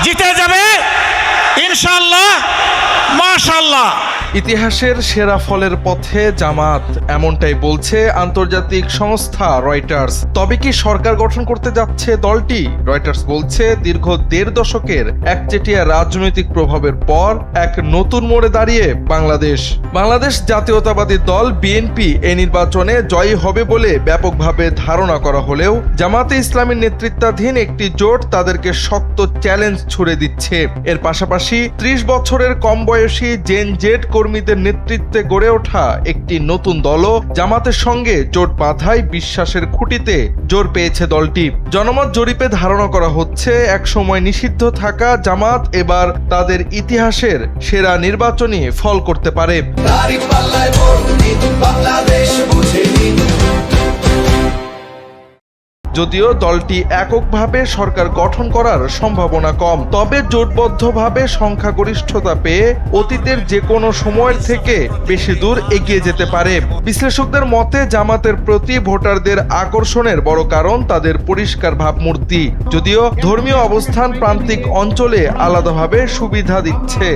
জিতে যাবে ইনশাআল্লাহ, মাশাআল্লাহ। ইতিহাসের সেরা ফলের পথে জামাত, এমনটাই বলছে আন্তর্জাতিক সংস্থা রয়টার্স। তবে কি সরকার গঠন করতে যাচ্ছে দলটি? রয়টার্স বলছে দীর্ঘ ১.৫ দশকের একচেটিয়া রাজনৈতিক প্রভাবের পর এক নতুন মোড়ে দাঁড়িয়ে বাংলাদেশ জাতীয়তাবাদী দল বিএনপি এই নির্বাচনে জয়ী হবে বলে ব্যাপকভাবে ধারণা করা হলেও জামাতে ইসলামীর নেতৃত্বাধীন একটি জোট তাদেরকে শক্ত চ্যালেঞ্জ ছুড়ে দিচ্ছে। এর পাশাপাশি ৩০ বছরের কম বয়সী জেন জেড কর্মীদের নেতৃত্বে গড়ে ওঠা একটি নতুন দলও জামাতের সঙ্গে জোট বাঁধায় বিশ্বাসের খুঁটিতে জোর পেয়েছে দলটি। জনমত জরিপে ধারণা করা হচ্ছে একসময় নিষিদ্ধ থাকা জামাত এবার তাদের ইতিহাসের সেরা নির্বাচনী ফল করতে পারে। যদিও দলটি এককভাবে সরকার গঠন করার সম্ভাবনা কম, তবে জোটবদ্ধভাবে সংখ্যাগরিষ্ঠতা পেয়ে অতীতের যে কোনো সময়ের থেকে বেশি দূর এগিয়ে যেতে পারে। বিশ্লেষকদের মতে জামাতের প্রতি ভোটারদের আকর্ষণের বড় কারণ তাদের পরিষ্কার ভাবমূর্তি, যদিও ধর্মীয় অবস্থান প্রান্তিক অঞ্চলে আলাদাভাবে সুবিধা দিচ্ছে।